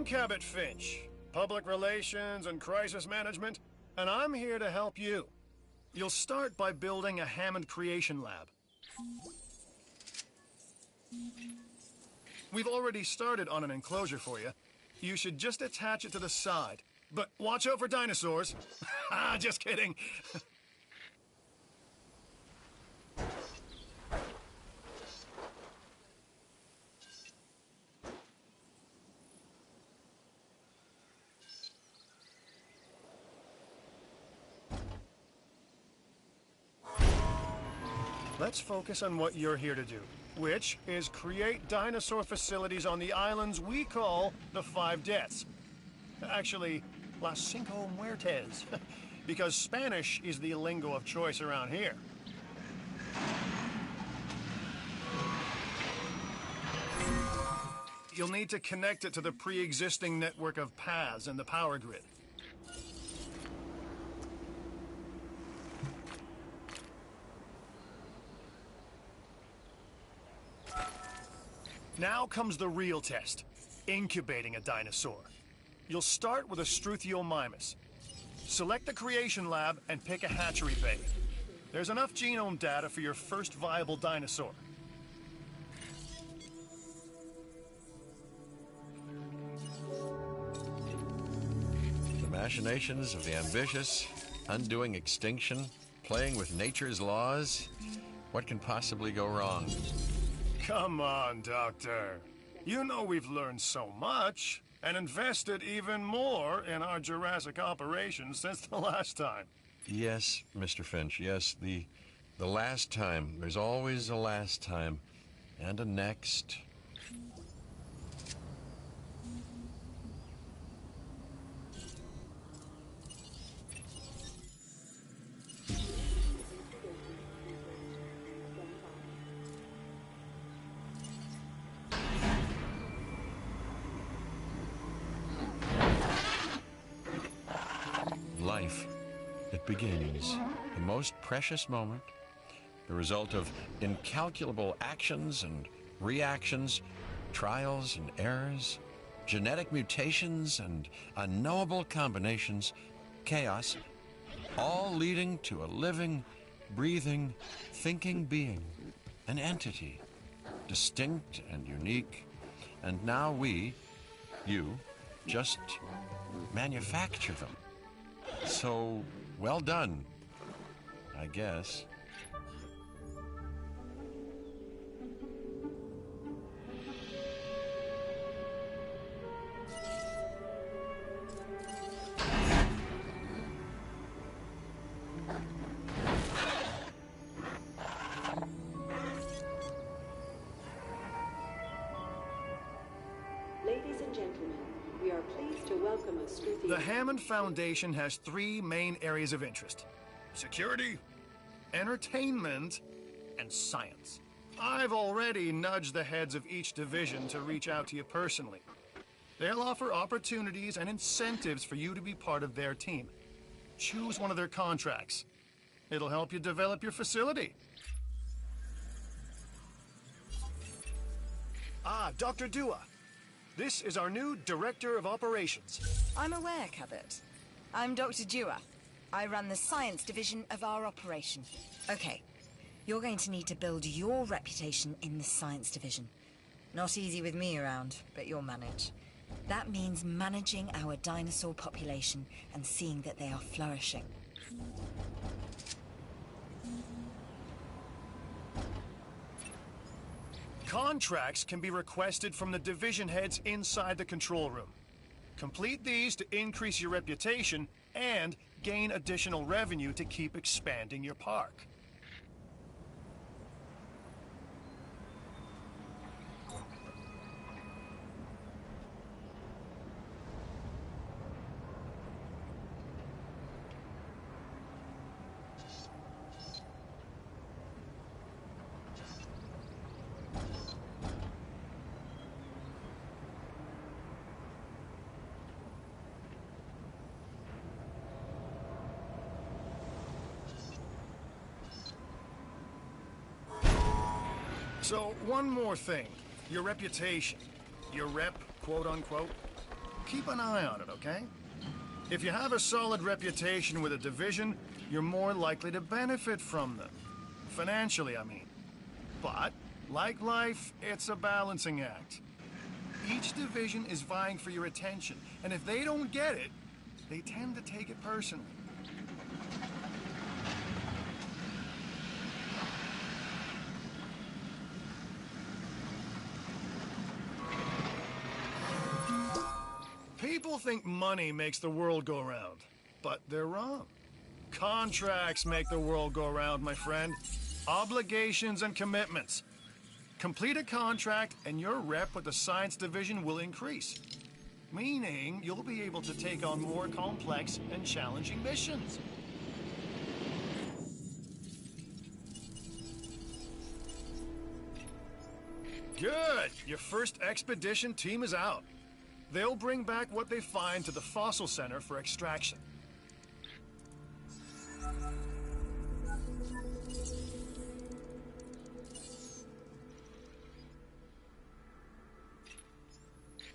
I'm Cabot Finch, Public Relations and Crisis Management, and I'm here to help you. You'll start by building a Hammond Creation Lab. We've already started on an enclosure for you. You should just attach it to the side. But watch out for dinosaurs. Ah, just kidding. Let's focus on what you're here to do, which is create dinosaur facilities on the islands we call the Five Deaths. Actually, Las Cinco Muertes, because Spanish is the lingo of choice around here. You'll need to connect it to the pre-existing network of paths in the power grid. Now comes the real test, incubating a dinosaur. You'll start with a Struthiomimus. Select the creation lab and pick a hatchery bay. There's enough genome data for your first viable dinosaur. The machinations of the ambitious, undoing extinction, playing with nature's laws. What can possibly go wrong? Come on, Doctor. You know we've learned so much and invested even more in our Jurassic operations since the last time. Yes, Mr. Finch, yes, the last time. There's always a last time. And a next. Life. It begins. The most precious moment. The result of incalculable actions and reactions, trials and errors, genetic mutations and unknowable combinations, chaos, all leading to a living, breathing, thinking being, an entity, distinct and unique. And now we, you, just manufacture them. So, well done, I guess. Ladies and gentlemen, we are pleased to welcome us to The Hammond Foundation has three main areas of interest: security, entertainment, and science. I've already nudged the heads of each division to reach out to you personally. They'll offer opportunities and incentives for you to be part of their team. Choose one of their contracts. It'll help you develop your facility. Ah, Dr. Dua. This is our new Director of Operations. I'm aware, Cabot. I'm Dr. Dua. I run the science division of our operation. Okay, you're going to need to build your reputation in the science division. Not easy with me around, but you'll manage. That means managing our dinosaur population and seeing that they are flourishing. Contracts can be requested from the division heads inside the control room. Complete these to increase your reputation and gain additional revenue to keep expanding your park. So, one more thing. Your reputation. Your rep, quote-unquote. keep an eye on it, okay? If you have a solid reputation with a division, you're more likely to benefit from them. Financially, I mean. But, like life, it's a balancing act. Each division is vying for your attention, and if they don't get it, they tend to take it personally. People think money makes the world go round, but they're wrong. Contracts make the world go round, my friend. Obligations and commitments. Complete a contract and your rep with the science division will increase. Meaning you'll be able to take on more complex and challenging missions. Good! Your first expedition team is out. They'll bring back what they find to the fossil center for extraction.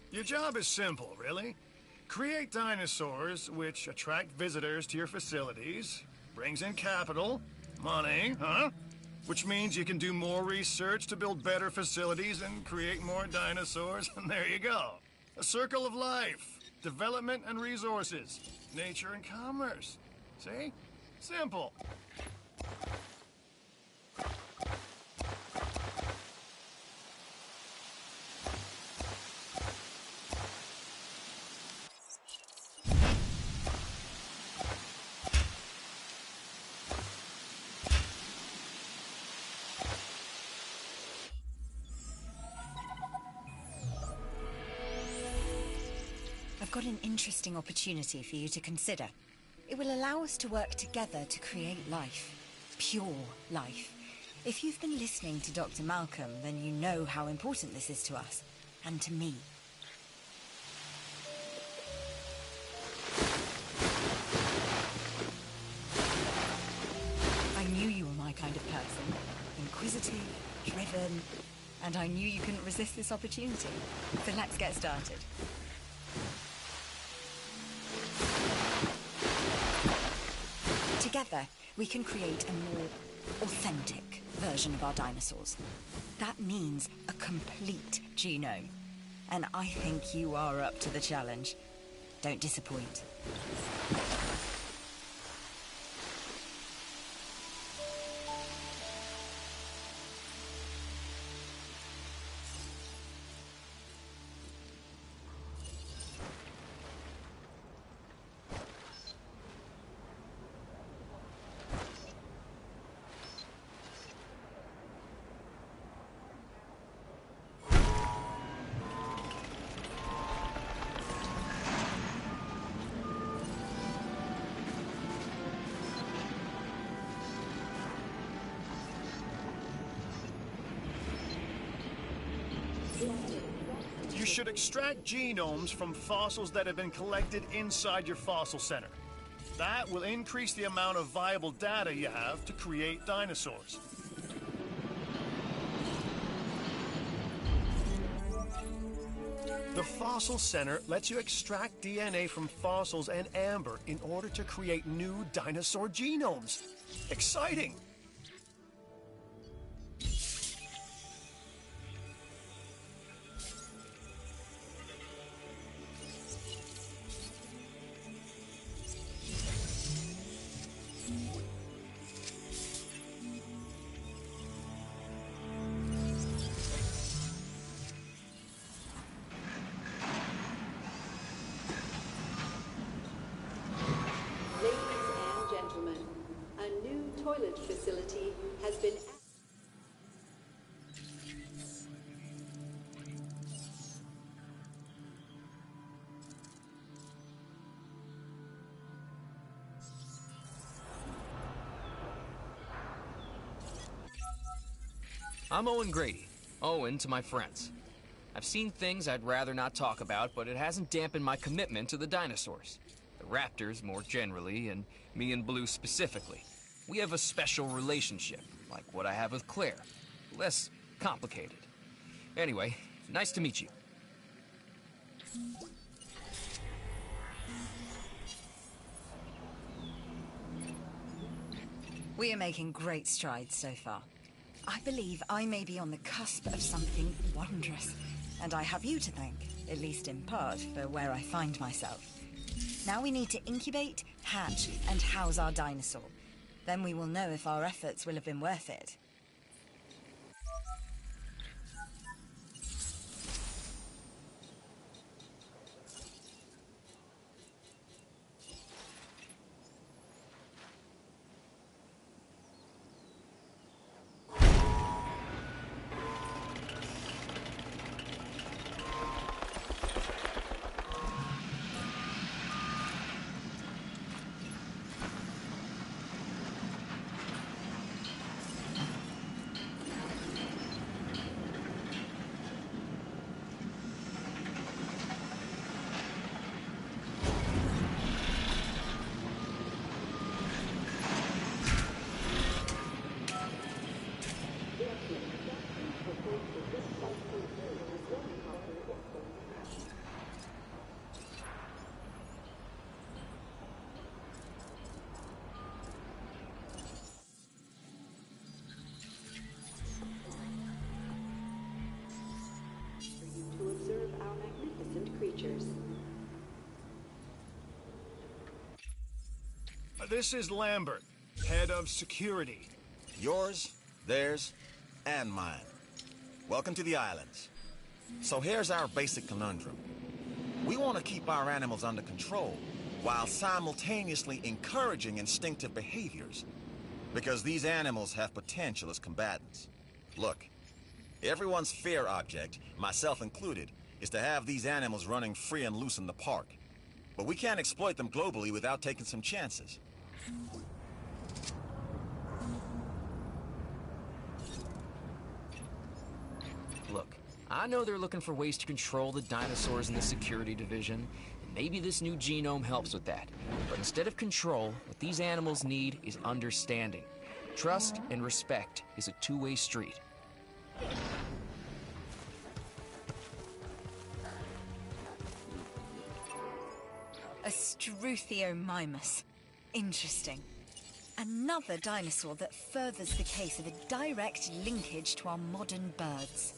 Your job is simple, really. Create dinosaurs, which attract visitors to your facilities, brings in capital, money, huh? Which means you can do more research to build better facilities and create more dinosaurs, and there you go. A circle of life, development and resources, nature and commerce. See? Simple. I've got an interesting opportunity for you to consider. It will allow us to work together to create life. Pure life. If you've been listening to Dr. Malcolm, then you know how important this is to us, and to me. I knew you were my kind of person. Inquisitive, driven, and I knew you couldn't resist this opportunity. So let's get started. Together, we can create a more authentic version of our dinosaurs. That means a complete genome. And I think you are up to the challenge. Don't disappoint. You should extract genomes from fossils that have been collected inside your fossil center. That will increase the amount of viable data you have to create dinosaurs. The fossil center lets you extract DNA from fossils and amber in order to create new dinosaur genomes. Exciting! Toilet facility has been... I'm Owen Grady. Owen to my friends. I've seen things I'd rather not talk about, but it hasn't dampened my commitment to the dinosaurs. The raptors more generally, and me and Blue specifically. We have a special relationship, like what I have with Claire. Less complicated. Anyway, nice to meet you. We are making great strides so far. I believe I may be on the cusp of something wondrous, and I have you to thank, at least in part, for where I find myself. Now we need to incubate, hatch, and house our dinosaur. Then we will know if our efforts will have been worth it. To observe our magnificent creatures. This is Lambert, head of security. Yours, theirs, and mine. Welcome to the islands. So here's our basic conundrum. We want to keep our animals under control while simultaneously encouraging instinctive behaviors. Because these animals have potential as combatants. Look, everyone's fear object, myself included, is to have these animals running free and loose in the park. But we can't exploit them globally without taking some chances. Look, I know they're looking for ways to control the dinosaurs in the security division, and maybe this new genome helps with that. But instead of control, what these animals need is understanding. Trust and respect is a two-way street. A Struthiomimus. Interesting. Another dinosaur that furthers the case of a direct linkage to our modern birds.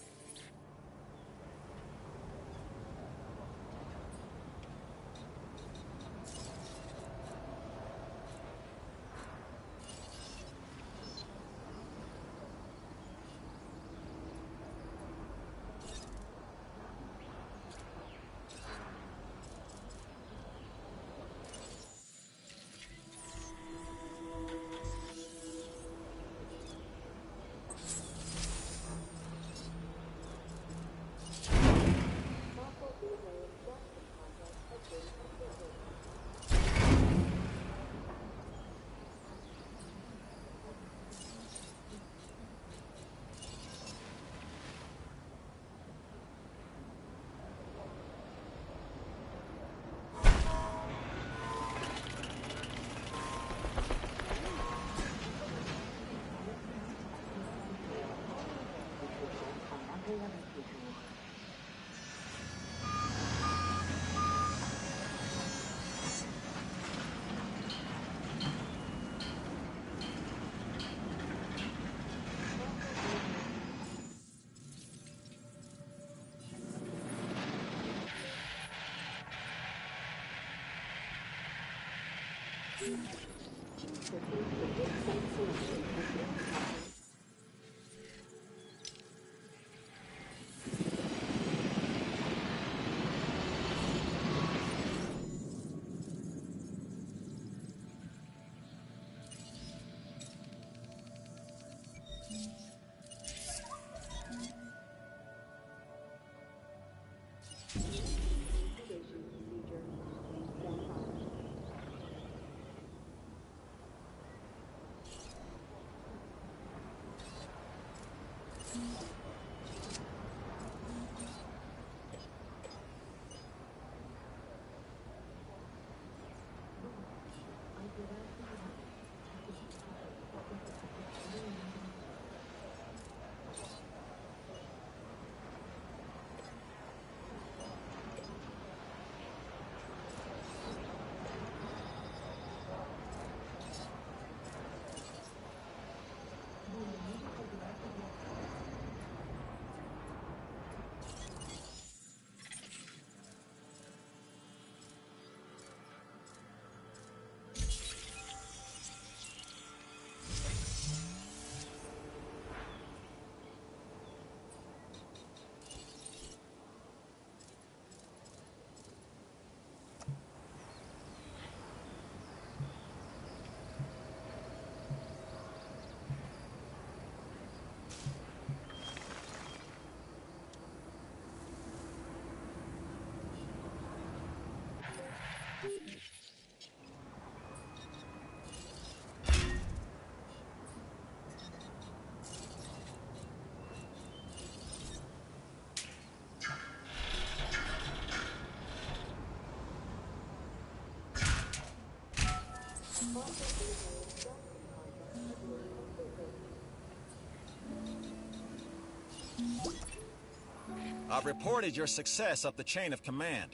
I've reported your success up the chain of command.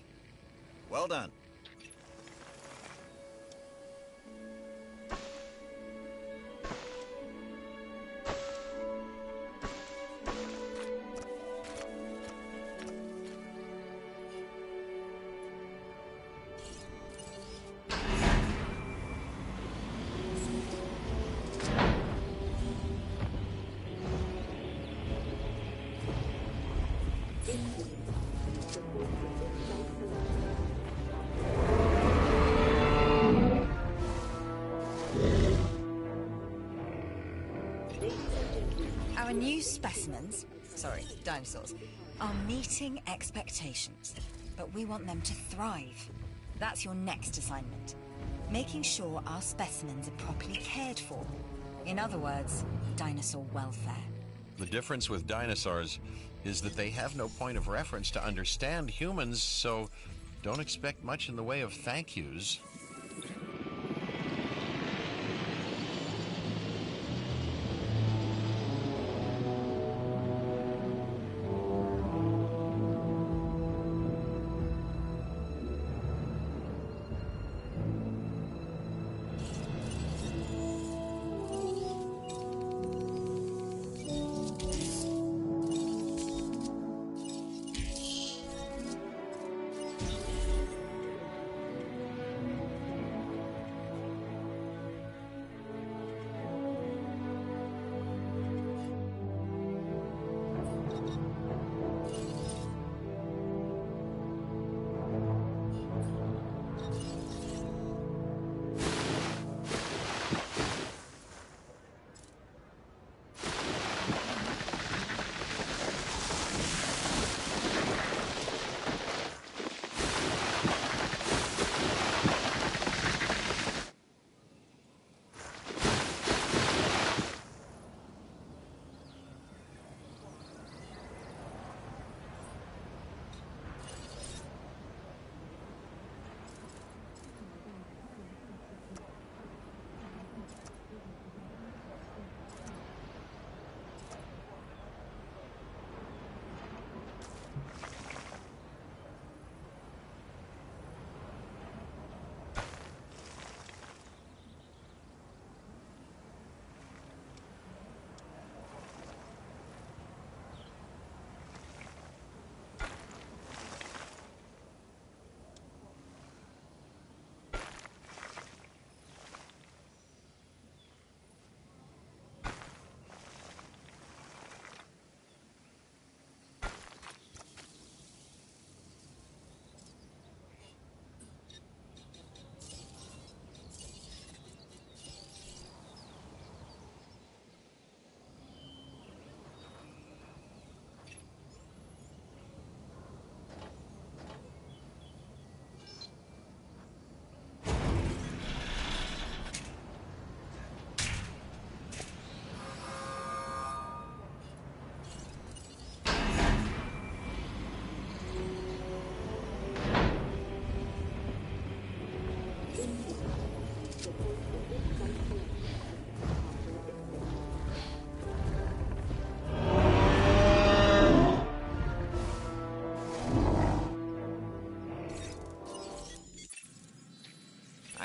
Well done. Our new specimens, dinosaurs, are meeting expectations, but we want them to thrive. That's your next assignment. Making sure our specimens are properly cared for. In other words, dinosaur welfare. The difference with dinosaurs is that they have no point of reference to understand humans, so don't expect much in the way of thank yous.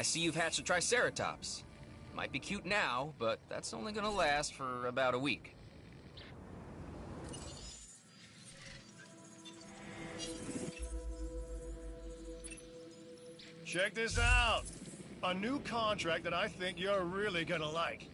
I see you've hatched a Triceratops. Might be cute now, but that's only gonna last for about a week. Check this out. A new contract that I think you're really gonna like.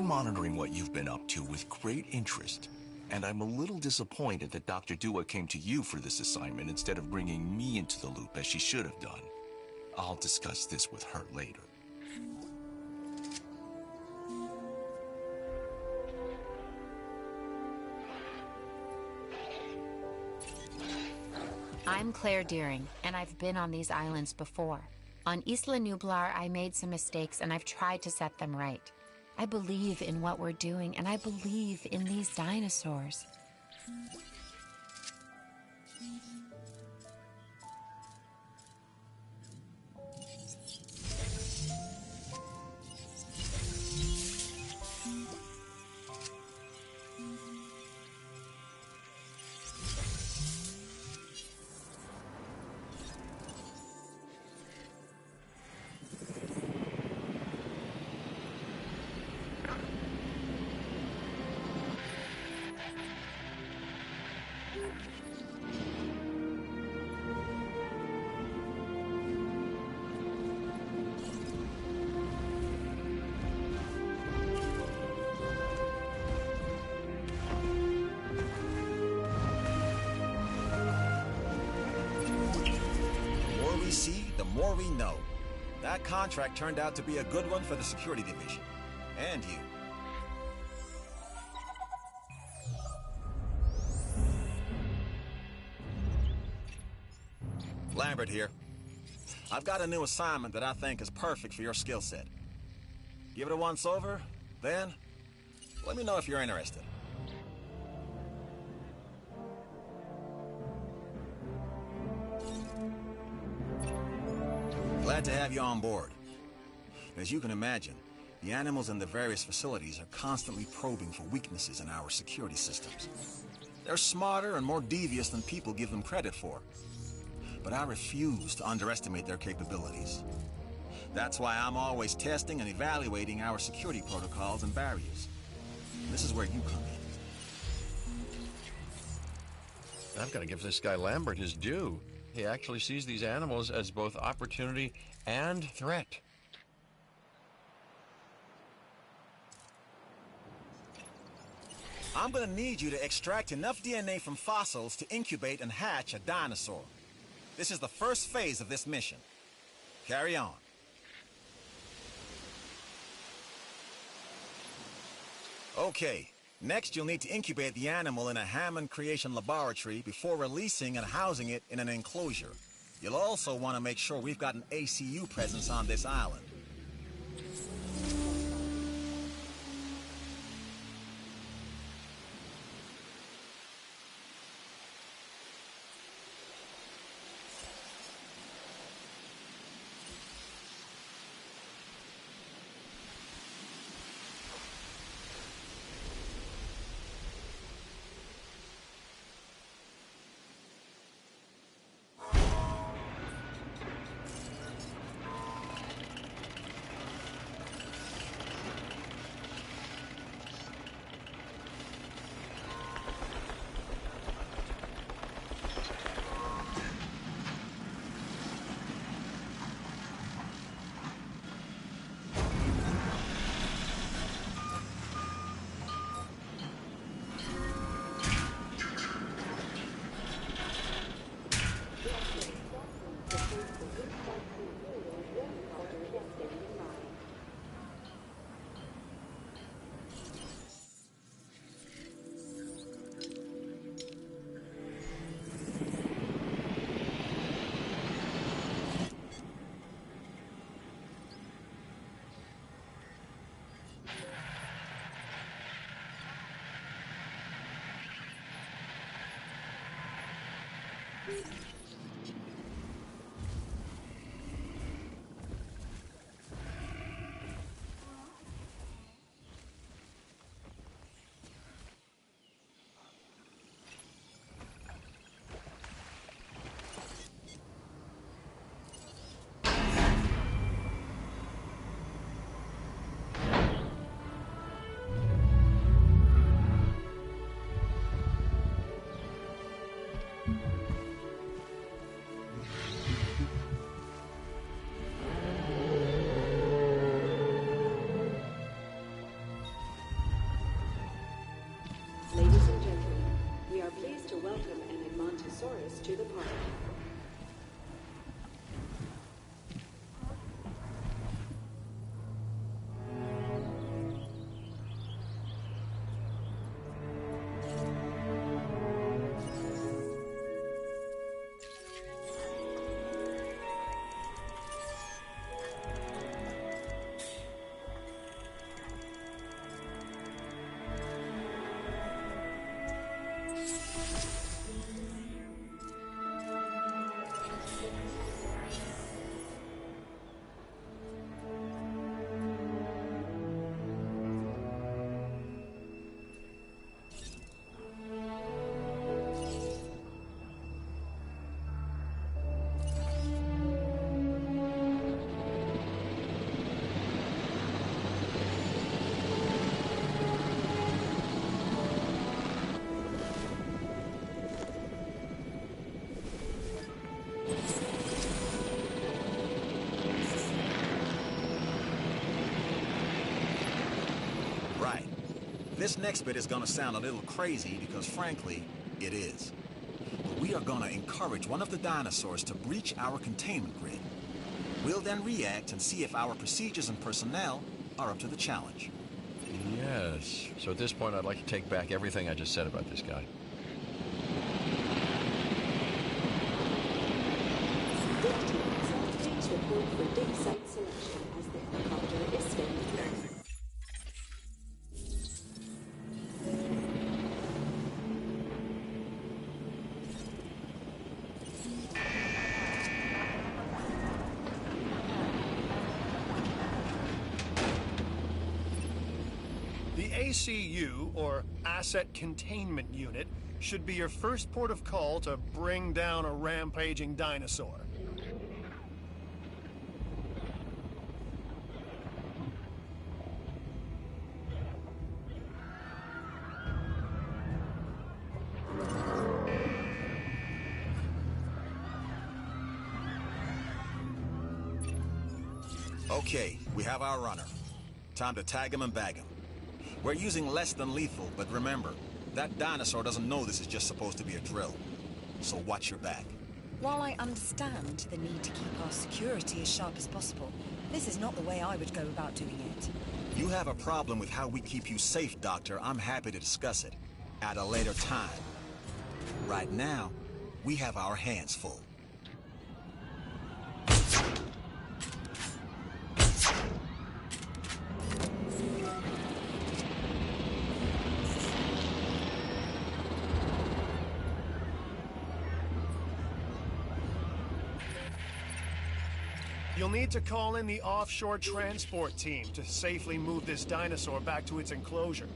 monitoring what you've been up to with great interest. And I'm a little disappointed that Dr. D.I.Y came to you for this assignment instead of bringing me into the loop as she should have done. I'll discuss this with her later. I'm Claire Deering, and I've been on these islands before. On Isla Nublar, I made some mistakes, and I've tried to set them right. I believe in what we're doing, and I believe in these dinosaurs. The more we know. That contract turned out to be a good one for the security division. And you. Lambert here. I've got a new assignment that I think is perfect for your skill set. Give it a once-over, then let me know if you're interested. Glad to have you on board. As you can imagine, the animals in the various facilities are constantly probing for weaknesses in our security systems. They're smarter and more devious than people give them credit for. But I refuse to underestimate their capabilities. That's why I'm always testing and evaluating our security protocols and barriers. And this is where you come in. I've got to give this guy Lambert his due. He actually sees these animals as both opportunity and threat. I'm gonna need you to extract enough DNA from fossils to incubate and hatch a dinosaur. This is the first phase of this mission. Carry on. Okay, next you'll need to incubate the animal in a Hammond Creation Laboratory before releasing and housing it in an enclosure. You'll also want to make sure we've got an ACU presence on this island. to welcome an Edmontosaurus to the park. Right. This next bit is gonna sound a little crazy because frankly, it is. But we are gonna encourage one of the dinosaurs to breach our containment grid. We'll then react and see if our procedures and personnel are up to the challenge. Yes. So at this point, I'd like to take back everything I just said about this guy. Please report for dig site selection as the helicopter is standing by. The ACU, or Asset Containment Unit, should be your first port of call to bring down a rampaging dinosaur. Okay, we have our runner. Time to tag him and bag him. We're using less than lethal, but remember, that dinosaur doesn't know this is just supposed to be a drill. So watch your back. While I understand the need to keep our security as sharp as possible, this is not the way I would go about doing it. You have a problem with how we keep you safe, Doctor. I'm happy to discuss it at a later time. Right now, we have our hands full. You'll need to call in the offshore transport team to safely move this dinosaur back to its enclosure.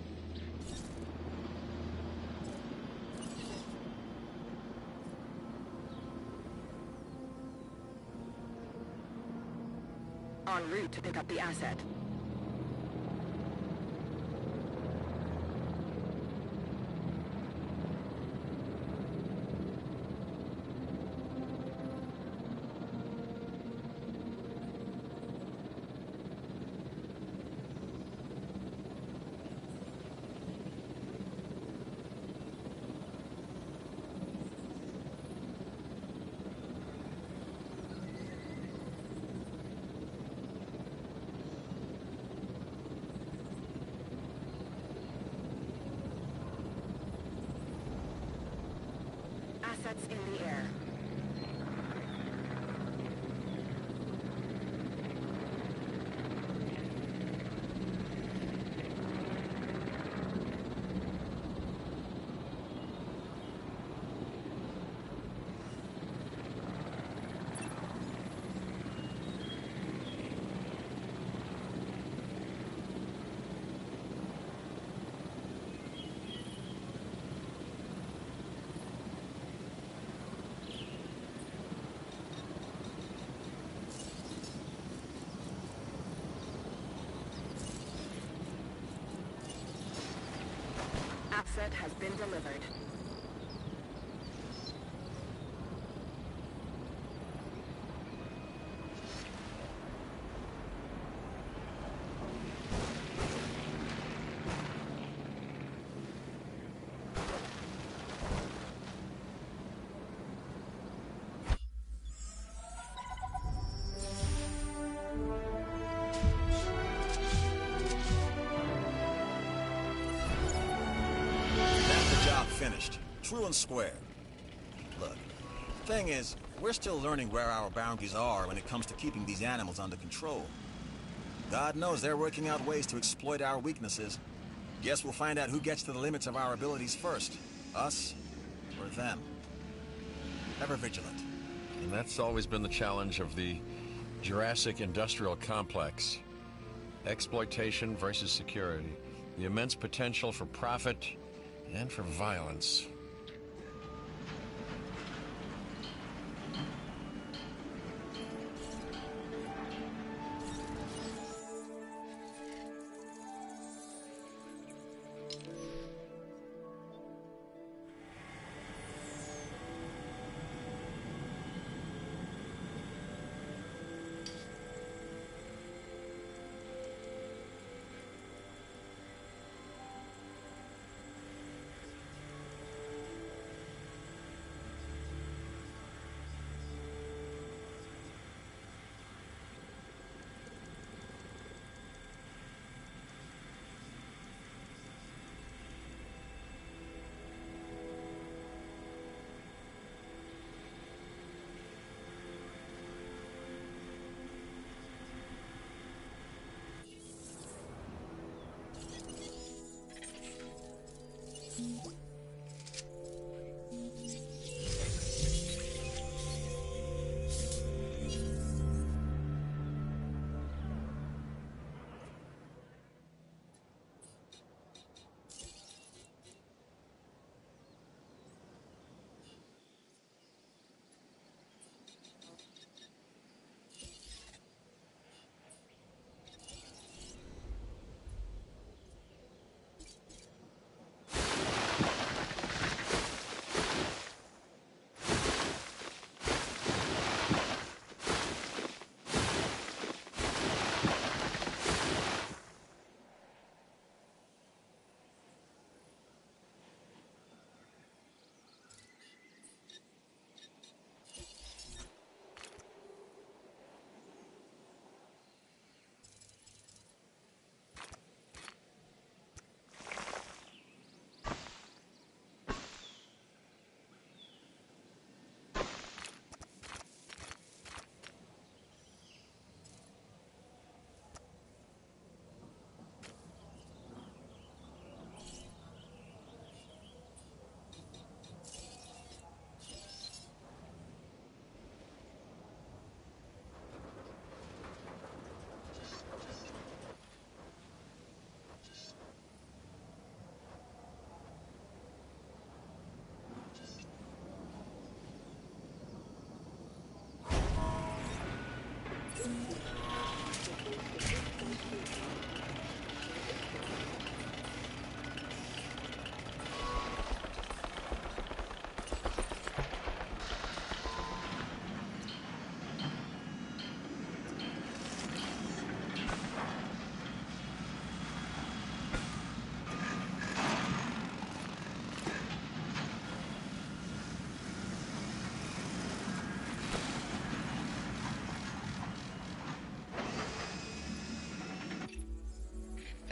En route to pick up the asset. Assets in the air. Asset has been delivered. finished. True and square. Look, thing is, we're still learning where our boundaries are when it comes to keeping these animals under control. God knows they're working out ways to exploit our weaknesses. Guess we'll find out who gets to the limits of our abilities first. Us or them. Ever vigilant. And that's always been the challenge of the Jurassic industrial complex. Exploitation versus security. The immense potential for profit and for violence.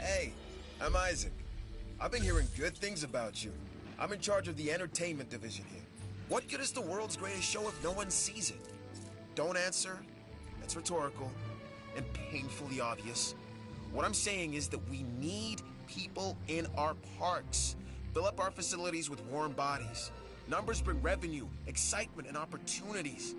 Hey, I'm Isaac. I've been hearing good things about you. I'm in charge of the entertainment division here. What good is the world's greatest show if no one sees it? Don't answer. That's rhetorical and painfully obvious. What I'm saying is that we need people in our parks. Fill up our facilities with warm bodies. Numbers bring revenue, excitement, and opportunities.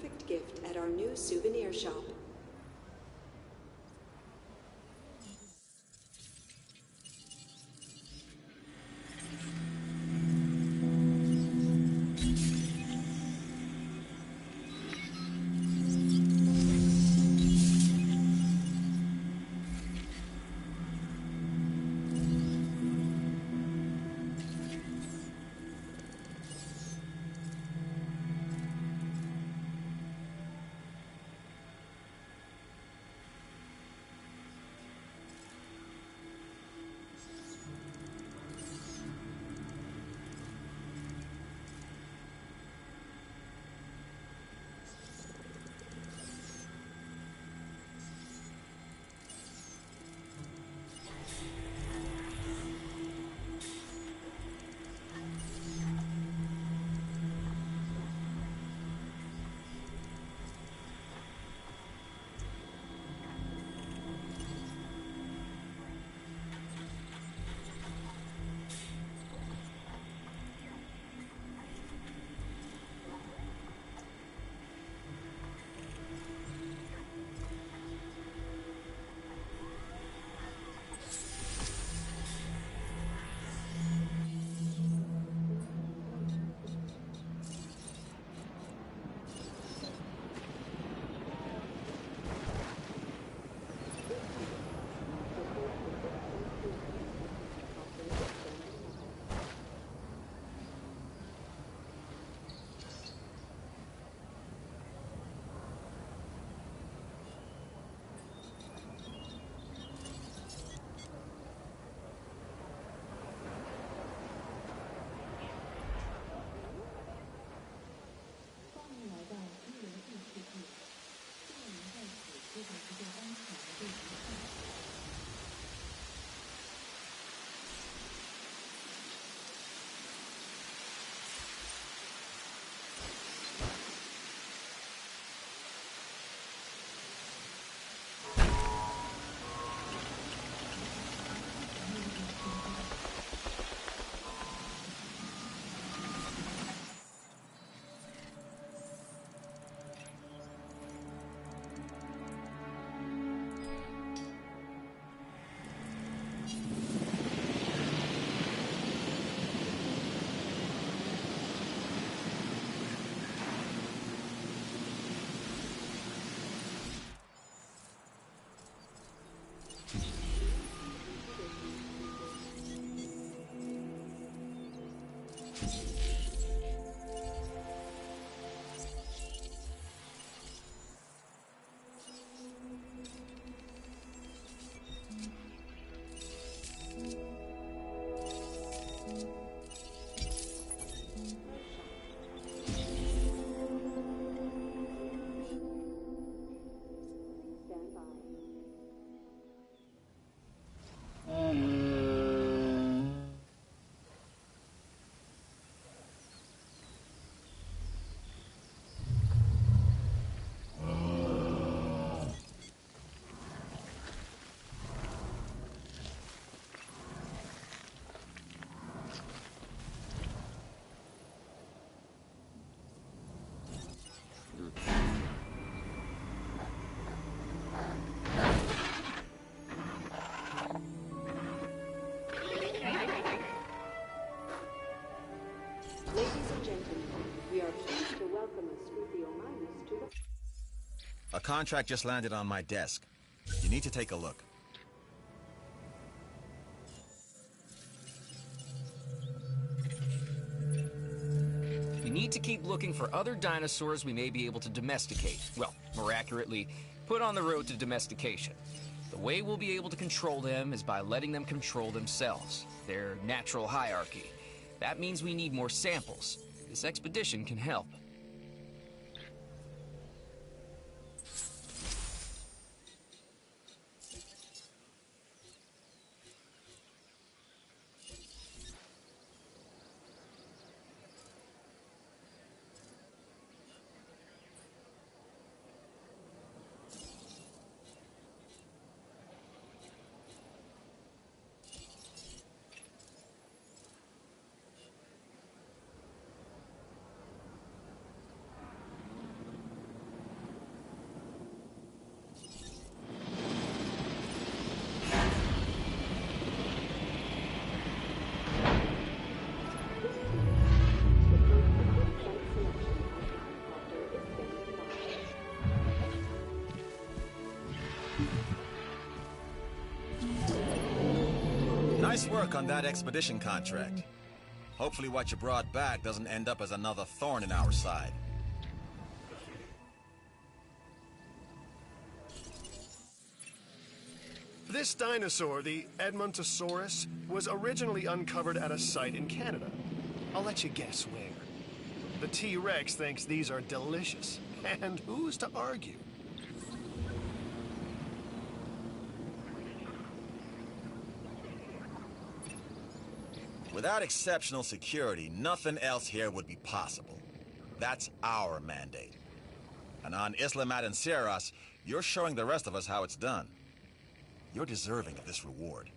perfect gift at our new souvenir shop. A contract just landed on my desk. You need to take a look. We need to keep looking for other dinosaurs we may be able to domesticate. Well, more accurately, put on the road to domestication. The way we'll be able to control them is by letting them control themselves, their natural hierarchy. That means we need more samples. This expedition can help. work on that expedition contract. Hopefully what you brought back doesn't end up as another thorn in our side. This dinosaur, the Edmontosaurus, was originally uncovered at a site in Canada. I'll let you guess where. The T-Rex thinks these are delicious, and who's to argue? Without exceptional security, nothing else here would be possible. That's our mandate. And on Isla Matanceras, you're showing the rest of us how it's done. You're deserving of this reward.